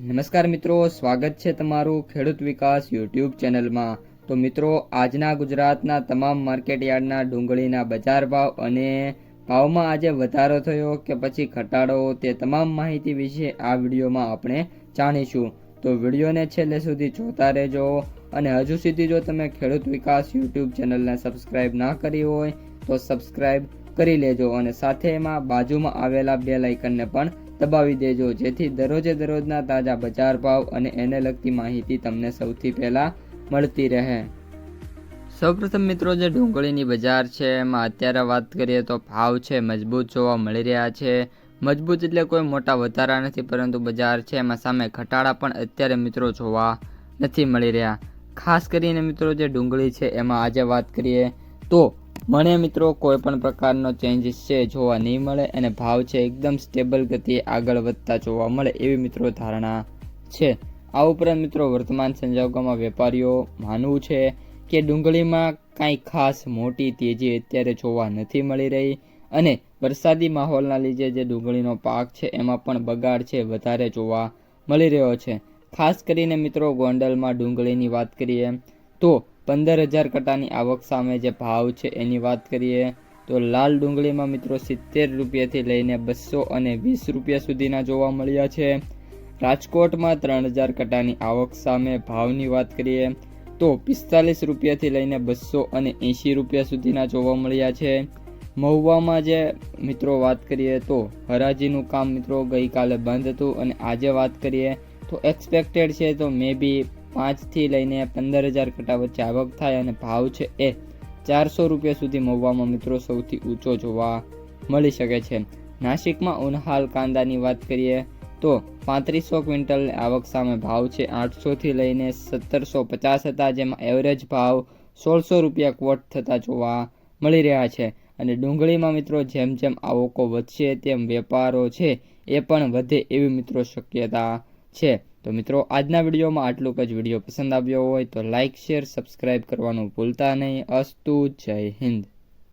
નમસ્કાર મિત્રો, સ્વાગત છે તમારું ખેડૂત વિકાસ યુટ્યુબ ચેનલમાં। તો મિત્રો, આજના ગુજરાતના તમામ માર્કેટયાર્ડના ડુંગળીના બજાર ભાવ અને ભાવમાં આજે વધારો થયો કે પછી ઘટાડો, તે તમામ માહિતી વિશે આ વિડીયોમાં આપણે જાણીશું। તો વિડીયોને છેલ્લે સુધી જોતા રહેજો અને હજુ સુધી જો તમે ખેડૂત વિકાસ યુટ્યુબ ચેનલને સબસ્ક્રાઈબ ના કરી હોય તો સબસ્ક્રાઈબ કરી લેજો અને સાથે એમાં બાજુમાં આવેલા બેલ આઇકનને પણ દબાવી દેજો, જેથી દરરોજે દરરોજના તાજા બજાર ભાવ અને એને લગતી માહિતી તમને સૌથી પહેલા મળતી રહે। સૌપ્રથમ મિત્રો, જે ડુંગળીની બજાર છે એમાં અત્યારે વાત કરીએ તો ભાવ છે મજબૂત જોવા મળી રહ્યા છે। મજબૂત એટલે કોઈ મોટા વધારા નથી, પરંતુ બજાર છે એમાં સામે ઘટાડા પણ અત્યારે મિત્રો જોવા નથી મળી રહ્યા। ખાસ કરીને મિત્રો, જે ડુંગળી છે એમાં આજે વાત કરીએ તો મને મિત્રો કોઈ પણ પ્રકારનો ચેન્જીસ છે જોવા નહીં મળે અને ભાવ છે એકદમ સ્ટેબલ ગતિએ આગળ વધતા જોવા મળે એવી મિત્રો ધારણા છે। આ ઉપરાંત મિત્રો, વર્તમાન સંજોગોમાં વેપારીઓ માનવું છે કે ડુંગળીમાં કાંઈ ખાસ મોટી તેજી અત્યારે જોવા નથી મળી રહી અને વરસાદી માહોલના લીધે જે ડુંગળીનો પાક છે એમાં પણ બગાડ છે વધારે જોવા મળી રહ્યો છે। ખાસ કરીને મિત્રો, ગોંડલમાં ડુંગળીની વાત કરીએ તો 15,000 કટાની આવક સામે જે ભાવ છે એની વાત કરીએ તો લાલ ડુંગળીમાં મિત્રો 70 રૂપિયાથી લઈને 220 રૂપિયા સુધીના જોવા મળ્યા છે। રાજકોટમાં 3,000 કટાની આવક સામે ભાવની વાત કરીએ તો 45 રૂપિયાથી લઈને 280 રૂપિયા સુધીના જોવા મળ્યા છે। મહુવામાં જે મિત્રો વાત કરીએ તો હરાજીનું કામ મિત્રો ગઈકાલે બંધ હતું અને આજે વાત કરીએ તો એક્સપેક્ટેડ છે તો મે બી 5 થી લઈને 15,000 કટા વચ્ચે આવક થાય અને ભાવ છે એ 400 રૂપિયા સુધી મહુવામાં મિત્રો સૌથી ઊંચો જોવા મળી શકે છે। નાસિકમાં ઉનહાલ કાંદાની વાત કરીએ તો 3500 ક્વિન્ટલ આવક સામે ભાવ છે 800 થી લઈને 1750 હતા, જેમાં એવરેજ ભાવ 1600 રૂપિયા ક્વોટ થતા જોવા મળી રહ્યા છે। અને ડુંગળીમાં મિત્રો જેમ જેમ આવકો વધશે તેમ વેપારો છે એ પણ વધે એવી મિત્રો શક્યતા છે। તો મિત્રો, આજના વિડીયોમાં આટલું જ। વિડીયો પસંદ આવ્યો હોય તો લાઇક, શેર, સબસ્ક્રાઈબ કરવાનું ભૂલતા નહીં। અસ્તુ, જય હિન્દ।